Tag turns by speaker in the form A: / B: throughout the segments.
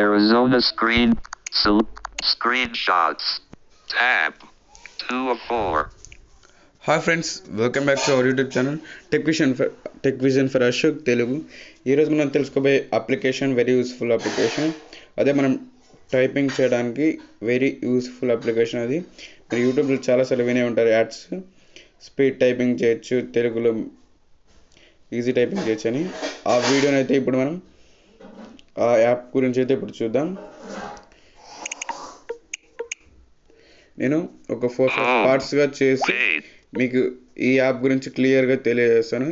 A: Arizona screenshots. Tab 2 of 4.
B: Hi friends, welcome back to our YouTube channel Tech Vision for Ashok Telugu. ఈ రోజు మనం తెలుసుకోబోయే application very useful application. అదే మనం typing చేయడానికి very useful application. అది మీరు యూట్యూబ్లో చాలాసార్లు వినే ఉంటారు యాడ్స్. స్పీడ్ టైపింగ్ చేయొచ్చు, తెలుగులో ఈజీ టైపింగ్ చేయొచ్చు అని. ఆ వీడియోని అయితే ఇప్పుడు మనం ఆ యాప్ గురించి అయితే ఇప్పుడు చూద్దాం. నేను ఒక 4 పార్ట్స్గా చేసి మీకు ఈ యాప్ గురించి క్లియర్గా తెలియజేస్తాను.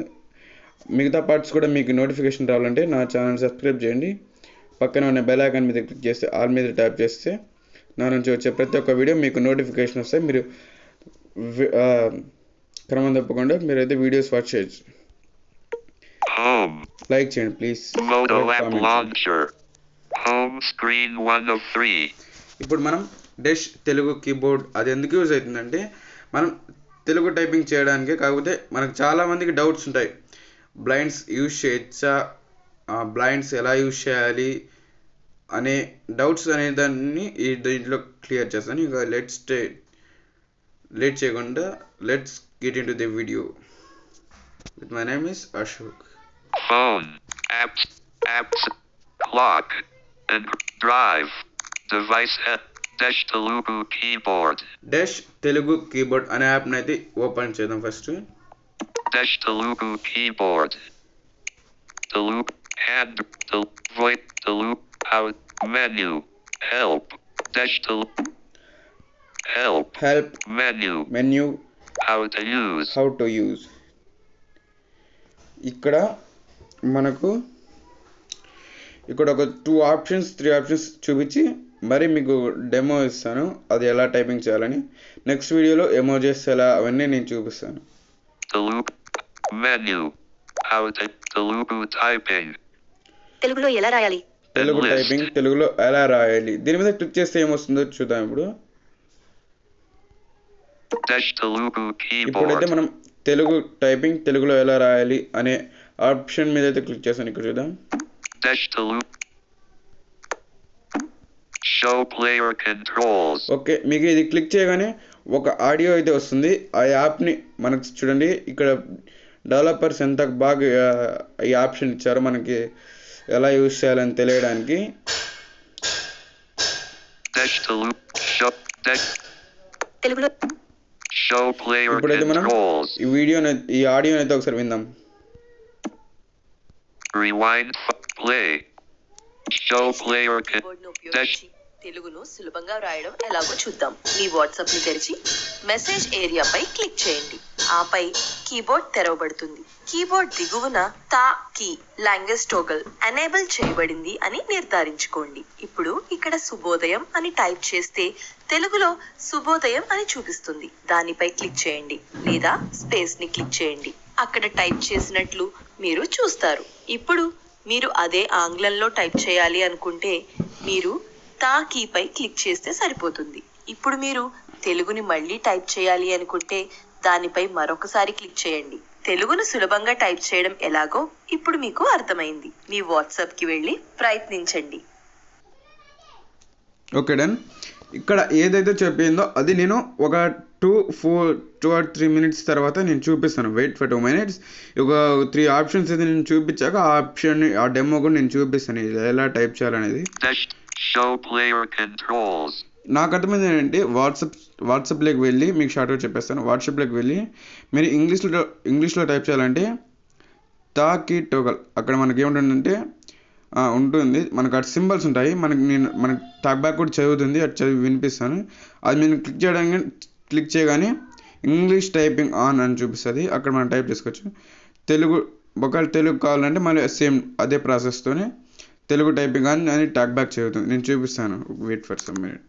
B: మిగతా పార్ట్స్ కూడా మీకు నోటిఫికేషన్ రావాలంటే నా ఛానల్ సబ్స్క్రైబ్ చేయండి. పక్కన ఉన్న బెల్ ఐకాన్ మీద క్లిక్ చేస్తే ఆల్ మీద ట్యాప్ చేస్తే నా నుంచి వచ్చే ప్రతి ఒక్క వీడియో మీకు నోటిఫికేషన్ వస్తాయి. మీరు క్రమం తప్పకుండా మీరైతే వీడియోస్ వాచ్ చేయొచ్చు. లైక్ చేయండి ప్లీజ్. ఇప్పుడు మనం డెష్ తెలుగు కీబోర్డ్ అది ఎందుకు యూజ్ అవుతుందంటే మనం తెలుగు టైపింగ్ చేయడానికి. కాకపోతే మనకు చాలామందికి డౌట్స్ ఉంటాయి, బ్లైండ్స్ యూజ్ చేయొచ్చా, బ్లైండ్స్ ఎలా యూజ్ చేయాలి అనే డౌట్స్ అనే దాన్ని ఈ దీంట్లో క్లియర్ చేస్తాను. ఇక లేట్ చేయకుండా let's get in to the video. With my name is Ashok.
A: Phone, apps, clock, and drive, device, Dash Telugu keyboard.
B: Dash Telugu keyboard అనే యాప్ని అయితే ఓపెన్ చేద్దాం first.
A: Dash Telugu keyboard. Telugu hand, voice, Telugu out menu, help, Dash Telugu, help menu, how to use. ఇక్కడ మనకు ఇక్కడ ఒక 3 options చూపించి మరి మీకు డెమో ఇస్తాను అది ఎలా టైపింగ్ చేయాలని. నెక్స్ట్ వీడియోలో ఎమోజెస్ ఎలా అవన్నీ నేను చూపిస్తాను.
C: తెలుగులో ఎలా రాయాలి,
B: తెలుగులో ఎలా రాయాలి దీని మీద క్లిక్ చేస్తే ఏమొస్తుందో చూద్దాం. ఇప్పుడైతే మనం తెలుగు టైపింగ్ తెలుగులో ఎలా రాయాలి అనే ఆప్షన్ మీద అయితే క్లిక్ చేస్తాను. ఇక్కడ చూద్దాం. ఓకే, మీకు ఇది క్లిక్ చేయగానే ఒక ఆడియో అయితే వస్తుంది. ఆ యాప్ని మనకు చూడండి, ఇక్కడ డెవలపర్స్ ఎంత బాగా ఈ ఆప్షన్ ఇచ్చారో మనకి ఎలా యూజ్ చేయాలని తెలియడానికి. ఇప్పుడైతే మనం ఈ ఆడియోని అయితే ఒకసారి విందాం.
C: తెలుగును సులభంగా రాయడం ఎలాగో చూద్దాం. మీ వాట్సాప్ ని తెరిచి మెసేజ్ ఏరియా పై క్లిక్ చేయండి. ఆపై కీబోర్డ్ తెరవబడుతుంది. కీబోర్డ్ దిగువన తా కీ లాంగ్వేజ్ టోగల్ ఎనేబుల్ చేయబడింది అని నిర్ధారించుకోండి. ఇప్పుడు ఇక్కడ శుభోదయం అని టైప్ చేస్తే తెలుగులో శుభోదయం అని చూపిస్తుంది. దానిపై క్లిక్ చేయండి లేదా స్పేస్ ని క్లిక్ చేయండి. అక్కడ టైప్ చేసినట్లు మీరు చూస్తారు. ఇప్పుడు మీరు అదే ఆంగ్లంలో టైప్ చేయాలి అనుకుంటే మీరు తా కీపై క్లిక్ చేస్తే సరిపోతుంది. ఇప్పుడు మీరు తెలుగుని మళ్ళీ టైప్ చేయాలి అనుకుంటే దానిపై మరొకసారి క్లిక్ చేయండి. తెలుగును సులభంగా టైప్ చేయడం ఎలాగో ఇప్పుడు మీకు అర్థమైంది. మీ వాట్సాప్ కి వెళ్ళి ప్రయత్నించండి.
B: Okay done. ఇక్కడ ఏదైతే చెప్పిందో అది నేను ఒక 2 or 3 minutes తర్వాత నేను చూపిస్తాను. Wait for 2 minutes. ఒక 3 ఆప్షన్స్ అయితే నేను చూపించాక ఆ డెమో కూడా నేను చూపిస్తాను ఎలా టైప్ చేయాలనేది. నాకు అర్థమైంది ఏంటంటే వాట్సాప్లోకి వెళ్ళి మీకు షార్ట్గా చెప్పేస్తాను. వాట్సాప్లోకి వెళ్ళి మీరు ఇంగ్లీష్లో టైప్ చేయాలంటే తా కీ టోగల్ అక్కడ మనకి ఏముంటుందంటే ఉంటుంది, మనకు అటు సింబల్స్ ఉంటాయి. మనకి టాక్ బ్యాక్ కూడా చదువుతుంది, అటు చదివి వినిపిస్తాను. అది నేను క్లిక్ చేయగానే ఇంగ్లీష్ టైపింగ్ ఆన్ అని చూపిస్తుంది. అక్కడ మనం టైప్ చేసుకోవచ్చు. ఒకవేళ తెలుగు కావాలంటే మళ్ళీ సేమ్ అదే ప్రాసెస్తోనే తెలుగు టైపింగ్ ఆన్ అని టాక్ బ్యాక్ చదువుతుంది. నేను చూపిస్తాను. Wait for some minute.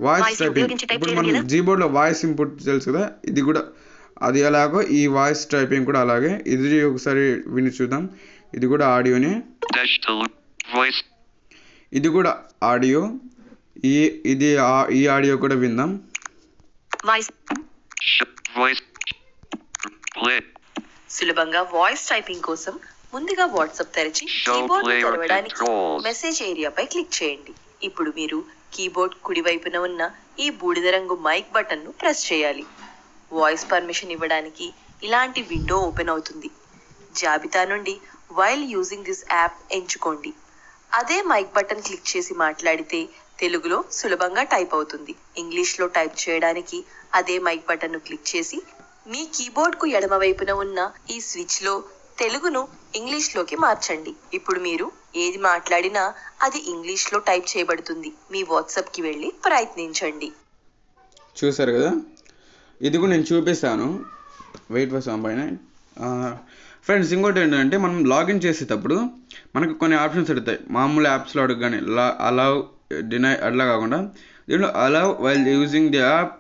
B: Voice typing. ఇప్పుడు మనం జీబోర్డ్లో వాయిస్ ఇన్పుట్ తెలుసు కదా, ఇది కూడా అది ఎలాగో ఈ వాయిస్ టైపింగ్ కూడా అలాగే. ఇది ఒకసారి విని చూద్దాం. ఇది కూడా ఆడియోనే, ఇది కూడా ఆడియో. ఈ ఆడియో కూడా విందాం.
C: సులభంగా వాయిస్ టైపింగ్ కోసం ముందుగా వాట్సాప్ తెరిచి కీబోర్డ్ తెరవడానికి మెసేజ్ ఏరియాపై క్లిక్ చేయండి. ఇప్పుడు మీరు కీబోర్డ్ కుడివైపున ఉన్న ఈ బూడిద రంగు మైక్ బటన్ను ప్రెస్ చేయాలి. వాయిస్ పర్మిషన్ ఇవ్వడానికి ఇలాంటి విండో ఓపెన్ అవుతుంది. జాబితా నుండి వైల్ యూజింగ్ దిస్ యాప్ ఎంచుకోండి. అదే మైక్ బటన్ క్లిక్ చేసి మాట్లాడితే తెలుగులో సులభంగా టైప్ అవుతుంది. ఇంగ్లీష్లో టైప్ చేయడానికి అదే మైక్ బటన్ను క్లిక్ చేసి మీ కీబోర్డ్కు ఎడమ వైపున ఉన్న ఈ స్విచ్లో తెలుగును ఇంగ్లీష్లోకి మార్చండి. ఇప్పుడు మీరు ఏది మాట్లాడినా అది ఇంగ్లీష్లో టైప్ చేయబడుతుంది. మీ వాట్సాప్కి వెళ్ళి ప్రయత్నించండి.
B: చూసారు కదా, ఇది కూడా నేను చూపిస్తాను. వెయిట్ ఫర్ సమ్ పైన. ఫ్రెండ్స్, ఇంకోటి ఏంటంటే మనం లాగిన్ చేసేటప్పుడు మనకు కొన్ని ఆప్షన్స్ అడుగుతాయి. మామూలు యాప్స్లో అడగగానే అలౌ, డినై అట్లా కాకుండా దీంట్లో allow while using the app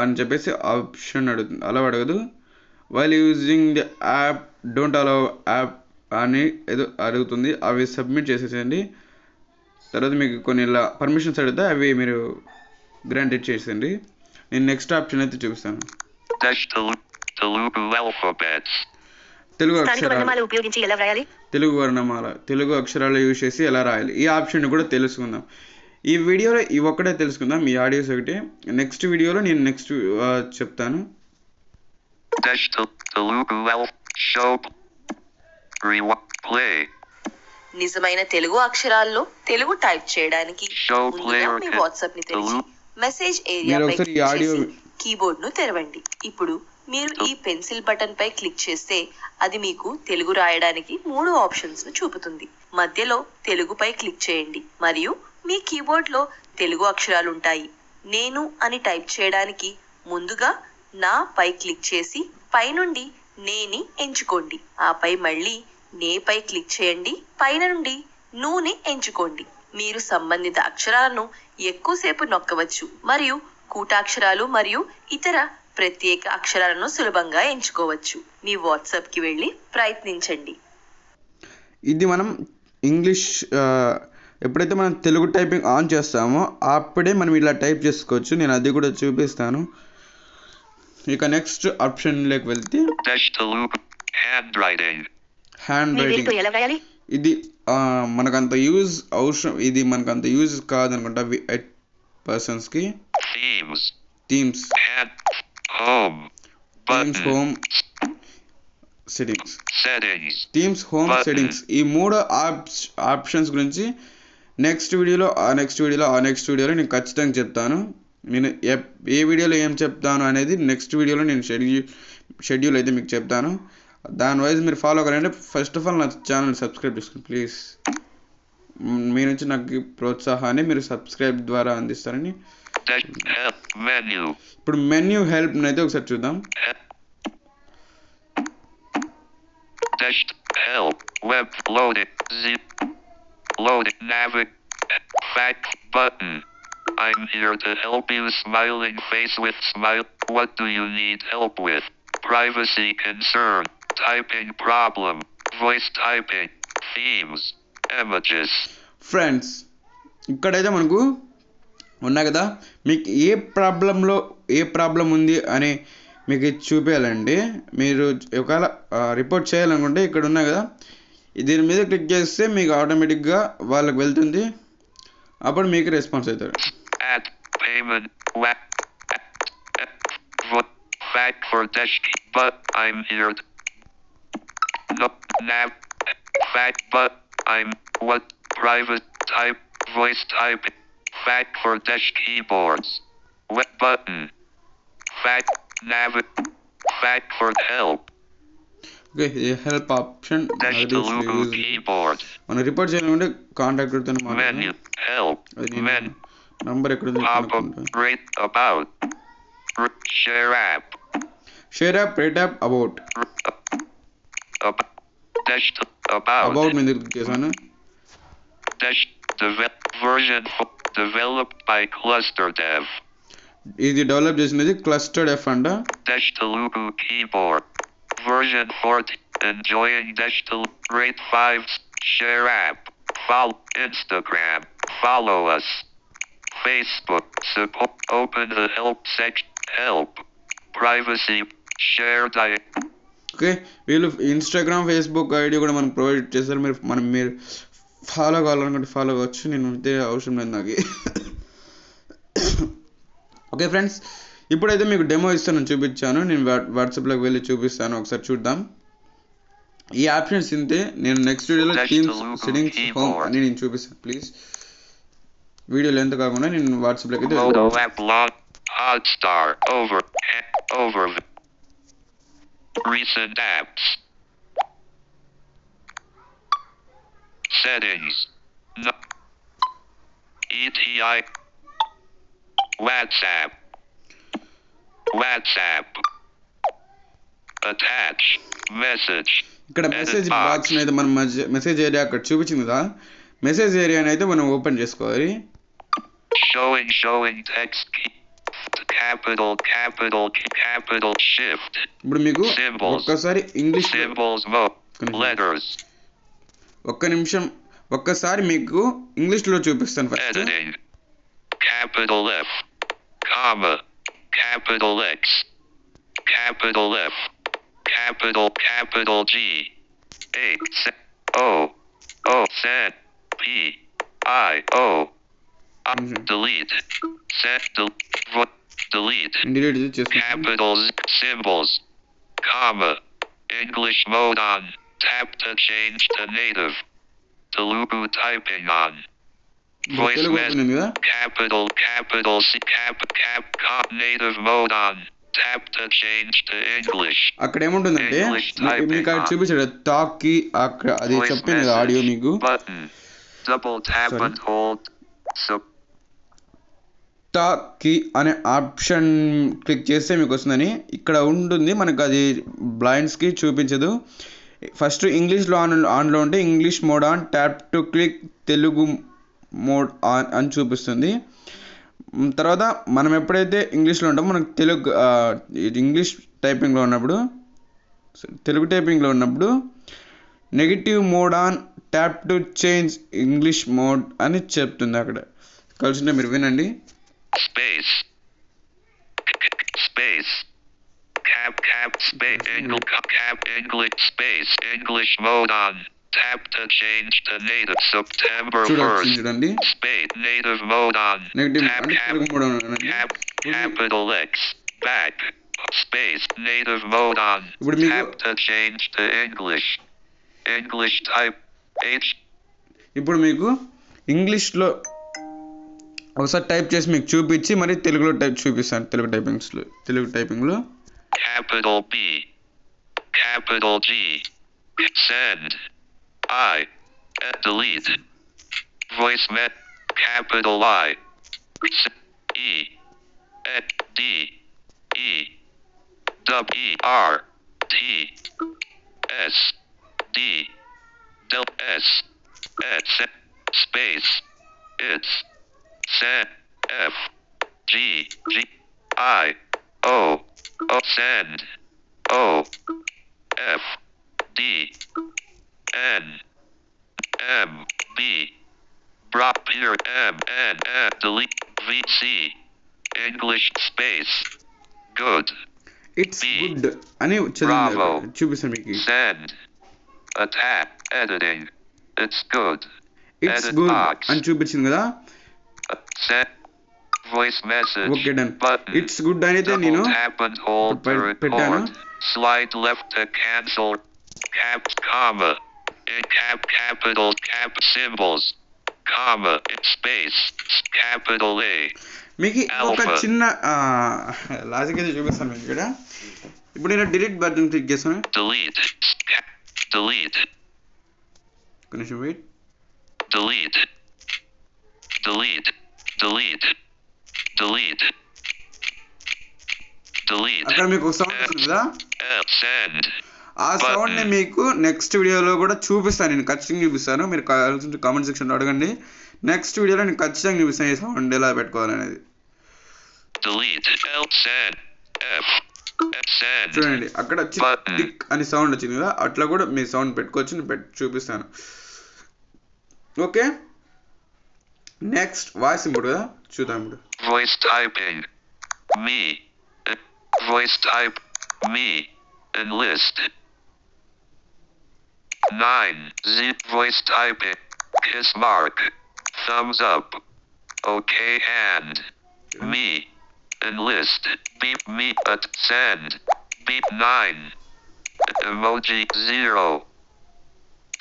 B: అని చెప్పేసి ఆప్షన్ అడుగుతుంది. అలౌ అడగదు. While using the app, don't allow app అని ఏదో అడుగుతుంది. అవి సబ్మిట్ చేసేసేయండి. తర్వాత మీకు కొన్ని ఇలా పర్మిషన్స్ అడిగితే అవి మీరు గ్రాంటెడ్ చేసేయండి. నేను నెక్స్ట్ ఆప్షన్ అయితే చూపిస్తాను. తెలుగు అక్షరాలు
C: ఉపయోగించి ఎలా రాయాలి?
B: తెలుగు వర్ణమాల, తెలుగు అక్షరాలు యూజ్ చేసి ఎలా రాయాలి, ఈ ఆప్షన్ కూడా తెలుసుకుందాం. ఈ వీడియోలో ఈ ఒక్కటే తెలుసుకుందాం, ఈ ఆడియోస్ ఒకటి. నెక్స్ట్ వీడియోలో నేను నెక్స్ట్ చెప్తాను.
C: నిజమైన తెలుగు అక్షరాల్లో తెలుగు టైప్ చేయడానికి ముందుగా మీ వాట్సాప్ ని తెరిచి మెసేజ్ ఏరియాపై క్లిక్ చేసి కీబోర్డ్ ను తెరవండి. ఇప్పుడు మీరు ఈ పెన్సిల్ బటన్ పై క్లిక్ చేస్తే అది మీకు తెలుగు రాయడానికి 3 ఆప్షన్స్ ను చూపుతుంది. మధ్యలో తెలుగుపై క్లిక్ చేయండి మరియు మీ కీబోర్డ్ లో తెలుగు అక్షరాలు ఉంటాయి. నేను అని టైప్ చేయడానికి ముందుగా నా పై క్లిక్ చేసి పైనుండి నేని ఎంచుకోండి. ఆపై మళ్ళీ నే పై క్లిక్ చేయండి. పైన నుండి నుని ఎంచుకోండి. మీరు సంబంధిత అక్షరాలను ఎక్కువసేపు నొక్కవచ్చు మరియు కూటాక్షరాలు మరియు ఇతర ప్రత్యేక అక్షరాలను సులభంగా ఎంచుకోవచ్చు. మీ వాట్సాప్ కి వెళ్ళి ప్రయత్నించండి.
B: ఇది మనం ఇంగ్లీష్ ఎప్పుడైతే మనం తెలుగు టైపింగ్ ఆన్ చేస్తామో అప్పుడే మనం ఇలా టైప్ చేసుకోవచ్చు. నేను అది కూడా చూపిస్తాను. ఇక నెక్స్ట్ ఆప్షన్లోకి వెళ్తే హ్యాండ్ రైటింగ్. ఇది మనకంత యూజ్ అవసరం, ఇది మనకంత యూజ్ కాదనుకుంటా పర్సన్స్కి. Themes, home settings, themes, home settings, ఈ 3 ఆప్షన్స్ గురించి నెక్స్ట్ వీడియోలో నేను ఖచ్చితంగా చెప్తాను. నేను ఏ వీడియోలో ఏం చెప్తాను అనేది నెక్స్ట్ వీడియోలో నేను షెడ్యూల్ అయితే మీకు చెప్తాను. దాని వైజ్ మీరు ఫాలో అవ్వాలంటే ఫస్ట్ ఆఫ్ ఆల్ నా ఛానల్ సబ్స్క్రైబ్ చేసుకోండి ప్లీజ్. మీ నుంచి నాకు ప్రోత్సాహాన్ని మీరు సబ్స్క్రైబ్ ద్వారా అందిస్తారని. ఇప్పుడు మెన్యూ హెల్ప్ అయితే ఒకసారి చూద్దాం.
D: I'm here to help you. Smiling face with smile. What do you need help with? Privacy concern. Typing problem. Voice typing. Themes. Images.
B: Friends, ఇక్కడైతే మనకు ఉన్నాయి కదా, మీకు ఏ ప్రాబ్లం ఉంది అని మీకు చూపించాలండి. మీరు ఒకవేళ రిపోర్ట్ చేయాలనుకుంటే ఇక్కడ ఉన్నాయి కదా, దీని మీద క్లిక్ చేస్తే మీకు ఆటోమేటిక్గా వాళ్ళకి వెళ్తుంది. అప్పుడు మీకు రెస్పాన్స్ అవుతారు.
D: For desk, but I'm here. No, nav, fact, but I'm what private type, voice type, fact for desk keyboards, web button, fact, nav, fact for help.
B: Okay, help option.
D: Dash to keyboard.
B: మనం report చేయాలంటే contact తో
D: మాట్లాడాలి. Menu, help, menu.
B: Number ఎక్కడ ఉంది?
D: Rate about. Share app.
B: Share app, rate app, about.
D: Dash about
B: మీద click చేశాను.
D: Dash version developed by Cluster Dev.
B: ఇది develop చేసినది క్లస్టర్డ్ ఎఫ్ అంట.
D: Dash Telugu keyboard. Version 14. Enjoying Dash Telugu. Rate 5. Share app. Follow Instagram. Follow us. Facebook. Support. Open the help section. Help. Privacy. Share diet.
B: Okay, వీళ్ళు Instagram Facebook ID కూడా మనకు provide చేస్తారు. మీరు follow కావాలనుకుంటే follow కావచ్చు, నేను ఇదే అవసరం లేదు నాకు. ఓకే ఫ్రెండ్స్, ఇప్పుడైతే మీకు డెమో ఇస్తాను, చూపించాను. నేను వాట్సాప్లోకి వెళ్ళి చూపిస్తాను, ఒకసారి చూద్దాం. ఈ ఆప్షన్స్ ఇంతే. నేను నెక్స్ట్ వీడియోలో థీమ్స్, సెట్టింగ్స్, హోమ్ అని నేను చూపిస్తాను. ప్లీజ్ వీడియో లెంత్ కాకుండా నేను వాట్సాప్లోకి అయితే
D: Hotstar over recent apps settings ETI WhatsApp attach message
B: ఇక్కడ మెసేజ్ బాక్స్ అయితే మనం మెసేజ్ ఏరియా అక్కడ చూపించింది కదా, మెసేజ్ ఏరియాని అయితే మనం ఓపెన్ చేసుకోవాలి.
D: showing text key capital shift.
B: ఇప్పుడు మీకు ఒక్కసారి ఇంగ్లీష్
D: symbols letters
B: ఒక్క నిమిషం, ఒక్కసారి మీకు ఇంగ్లీష్లో చూపిస్తాను. First
D: editing capital F comma capital X capital F capital G A O set P I O delete set delete
B: delete చేస్తాను.
D: capitals symbols comma English mode on tap to change to native Telugu typing on voice
B: Telugu
D: message
B: ఉంది కదా,
D: capital C native mode on tap to change to English
B: అక్కడ ఏముంటుందంటే మీకు అక్కడ చూపించాడు టాక్కి, అక్కడ అది
D: voice
B: చెప్పింది కదా ఆడియో
D: message
B: మీకు.
D: button double tap
B: Sorry.
D: and hold
B: టాక్కి అనే ఆప్షన్ క్లిక్ చేస్తే మీకు వస్తుందని ఇక్కడ ఉంటుంది. మనకు అది బ్లైండ్స్కి చూపించదు. ఫస్ట్ ఇంగ్లీష్లో ఆన్లో ఉంటే English mode on, tap to click Telugu mode on అని చూపిస్తుంది. తర్వాత మనం ఎప్పుడైతే ఇంగ్లీష్లో ఉంటామో మనకు ఇంగ్లీష్ టైపింగ్లో ఉన్నప్పుడు, తెలుగు టైపింగ్లో ఉన్నప్పుడు negative mode on, tap to change English mode అని చెప్తుంది. అక్కడ కలిసి మీరు వినండి.
D: space cap space English space English mode on tap to change to native September 1st
B: చూడండి,
D: space native mode on
B: negative
D: tap
B: అంటే Telugu mode on.
D: capital X back space native mode on
B: ఇప్పుడు మీకు
D: tap to change to English type H
B: ఇప్పుడు మీకు ఇంగ్లీష్లో ఒకసారి type చేసి మీకు చూపించి మరి తెలుగులో టైప్ చూపిస్తాను. తెలుగు టైపింగ్లో
D: capital B capital G send I delete voice met capital I E D E W R T S D del S S space it's send F G I O send O F D N M B drop here M N delete V C English space good
B: it's good అని చదివి చూపిస్తాను మీకు.
D: send attack editing it's good
B: it's
D: edit
B: good
D: box
B: అని చూపించింది కదా.
D: set voice message
B: okay done.
D: button
B: it's good అయితే నేను
D: double tap and hold to
B: పెట్టాను.
D: record slide left to cancel cap comma in capital cap symbols comma space capital A
B: మీకు ఒక
D: Alpha.
B: చిన్న logic అయితే చూపిస్తాను మీకు ఇక్కడ. ఇప్పుడు నేను డిలీట్ బటన్ క్లిక్ చేస్తాను.
D: delete
B: కొంచెం వెయిట్.
D: delete
B: అక్కడ మీకు ఒక సౌండ్ వస్తుంది కదా,
D: send
B: ఆ సౌండ్ని మీకు నెక్స్ట్ వీడియోలో కూడా చూపిస్తాను. నేను ఖచ్చితంగా చూపిస్తాను. మీరు కావాల్సిన కామెంట్ సెక్షన్లో అడగండి. నెక్స్ట్ వీడియోలో నేను ఖచ్చితంగా చూపిస్తాను ఈ సౌండ్ ఎలా పెట్టుకోవాలనేది.
D: delete send F send
B: చూడండి అక్కడ టిక్ అని సౌండ్ వచ్చింది కదా, అట్లా కూడా మీ సౌండ్ పెట్టుకోవచ్చు. నేను చూపిస్తాను. ఓకే, నెక్స్ట్ వాయిస్ ఇంపోర్ట్ కదా, చూద్దాం ఇప్పుడు.
D: voice typing me voice type me enlist 9. Z voice typing. Kiss mark. Thumbs up. Okay hand. Me. Enlist. Beep me at send. Beep 9. Emoji 0.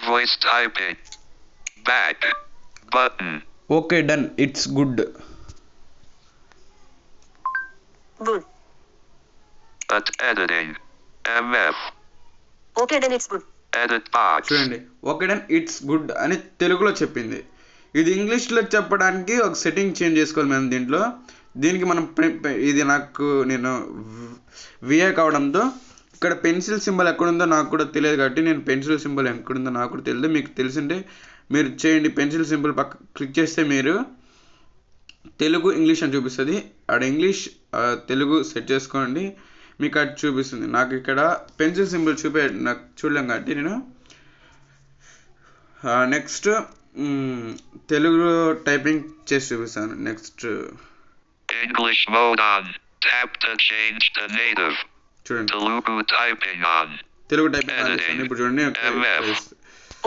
D: Voice typing. Back. Button.
B: Okay done, it's good.
C: Good.
D: At editing. MF.
C: Okay done, it's good.
D: Edit box.
B: చూడండి, okay done it's good అని తెలుగులో చెప్పింది. ఇది ఇంగ్లీష్లో చెప్పడానికి ఒక setting change చేసుకోవాలి మనం దీంట్లో. దీనికి మనం ఇది నేను విఏ కావడంతో ఇక్కడ పెన్సిల్ సింబల్ ఎక్కడుందో నాకు కూడా తెలియదు కాబట్టి నేను పెన్సిల్ సింబల్ ఎక్కడుందో నాకు కూడా తెలియదు. మీకు తెలిసింటే మీరు చేయండి. పెన్సిల్ సింబల్ పక్క క్లిక్ చేస్తే మీరు తెలుగు ఇంగ్లీష్ అని చూపిస్తుంది. ఆడ ఇంగ్లీష్ తెలుగు సెట్ చేసుకోండి, మీకు అది చూపిస్తుంది. నాకు ఇక్కడ పెన్సిల్ సింబల్ నాకు చూడలేం కాబట్టి నేను నెక్స్ట్ తెలుగు టైపింగ్ చేసి చూపిస్తాను. Next
D: English mode on. Tap to change to native.
B: చూడండి,
D: Telugu typing on.
B: Telugu typing on చేస్తాను. ఇప్పుడు చూడండి,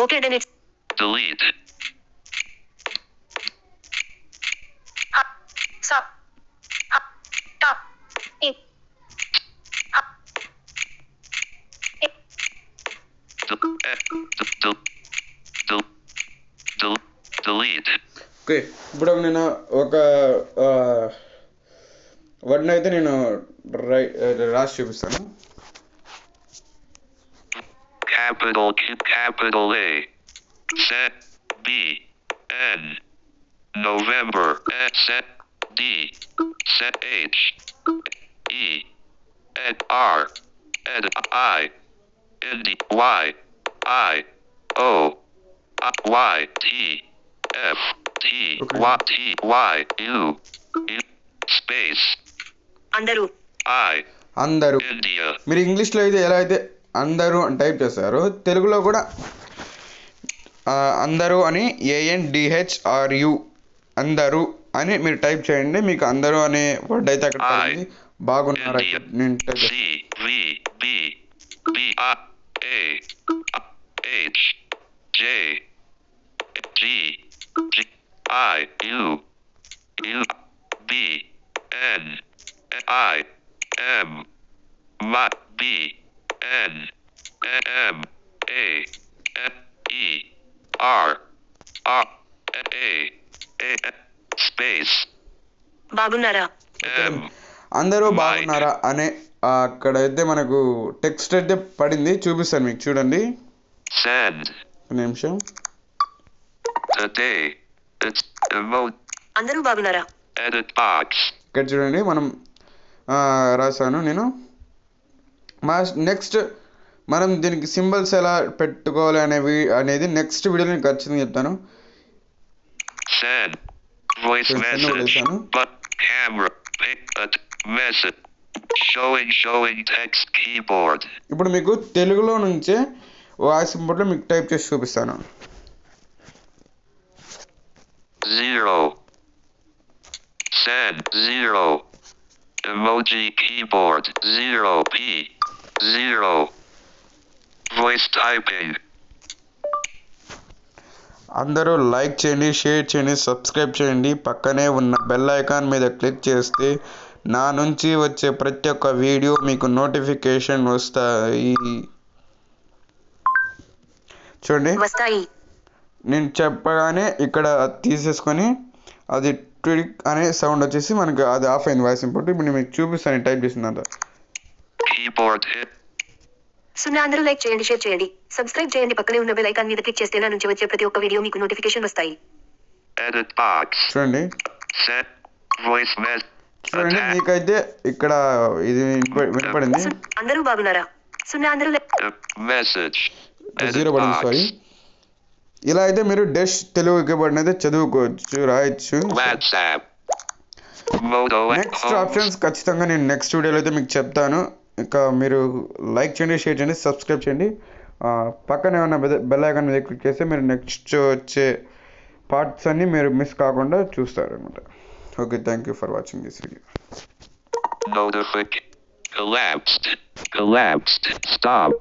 C: okay done, it's
D: Delete.
C: Sub top
D: Delete.
B: Okay. ఇప్పుడు నేను ఒక వర్డ్ని అయితే నేను రాసి చూపిస్తాను.
D: Capital Q, capital A. Set B. N. November. Set D. Set H. E. Ed R. Ed I. N D Y. I. O. Y. T. F. T.
B: Okay.
D: Y. T. Y. U. U. Space.
C: అందరూ.
D: I.
B: అందరూ.
D: India.
B: మీరు ఇంగ్లీష్లో అయితే ఎలా అయితే అందరూ అని type చేస్తారు, తెలుగులో కూడా అందరూ అని ANDHRU అందరూ అని మీరు టైప్ చేయండి. మీకు అందరూ అనే వర్డ్ అయితే అక్కడ పడింది. బాగున్నారా? నేను type
D: C V B B I A H J G G I U U B N I M B N M A F E R R A space
C: బాగున్నారా?
D: M.
B: అందరూ బాగున్నారా అనే అక్కడైతే మనకు టెక్స్ట్ అయితే పడింది. చూపిస్తాను మీకు, చూడండి.
D: Send.
B: ఒక నిమిషం.
D: Today. It's emote.
C: అందరూ బాగున్నారా?
D: Edit box.
B: ఇక్కడ చూడండి, మనం రాశాను నేను. నెక్స్ట్ మనం దీనికి సింబల్స్ ఎలా పెట్టుకోవాలి అనేది నెక్స్ట్ వీడియోలో నేను ఖచ్చితంగా చెప్తాను.
D: Send. Voice message. But camera. Pick a message. Showing text keyboard.
B: ఇప్పుడు మీకు తెలుగులో నుంచే వాయిస్ ఇన్పుట్లో మీకు టైప్ చేసి చూపిస్తాను.
D: 0. Send 0. Emoji keyboard 0 P 0. Voice typing.
B: అందరూ లైక్ చేయండి, షేర్ చేయండి, సబ్స్క్రైబ్ చేయండి. పక్కనే ఉన్న బెల్ ఐకాన్ మీద క్లిక్ చేస్తే నా నుంచి వచ్చే ప్రతి ఒక్క వీడియో మీకు నోటిఫికేషన్ వస్తాయి. చూడండి,
C: వస్తాయి.
B: నేను చెప్పగానే ఇక్కడ తీసేసుకొని అది ట్విక్ అనే సౌండ్ వచ్చేసి మనకు అది ఆఫ్ అయింది వాయిస్ ఇన్పుట్. ఇప్పుడు నేను మీకు చూపిస్తాను టైప్ చేసిందంట.
D: Keyboard hit.
C: 0 అందరూ లైక్ చేయండి, షేర్ చేయండి, సబ్స్క్రైబ్ చేయండి. పక్కనే ఉన్న బెల్ ఐకాన్ మీద క్లిక్ చేస్తే నా నుంచి వచ్చే ప్రతి ఒక్క వీడియో మీకు నోటిఫికేషన్ వస్తాయి.
D: Edit box.
B: చూడండి,
D: Set voice message.
B: చూడండి మీకైతే ఇక్కడ ఇది వినపడింది.
C: అందరూ బాగున్నారా? 0 అందరూ
D: Message.
B: జీరో పడింది, సారీ. ఇలా అయితే మీరు డెష్ తెలుగు కీబోర్డ్ అయితే చదువుకోవచ్చు, రాయొచ్చు.
D: WhatsApp. Moto.
B: నెక్స్ట్ ఆప్షన్స్ ఖచ్చితంగా నేను నెక్స్ట్ వీడియోలో అయితే మీకు చెప్తాను. ఇంకా మీరు లైక్ చేయండి, షేర్ చేయండి, సబ్స్క్రైబ్ చేయండి. పక్కనే ఉన్న బెల్ ఐకాన్ మీద క్లిక్ చేస్తే మీరు నెక్స్ట్ వచ్చే పార్ట్స్ అన్ని మీరు మిస్ కాకుండా చూస్తారు అనమాట. Okay, thank you for watching this video.
D: Notification. Collapsed. Stop.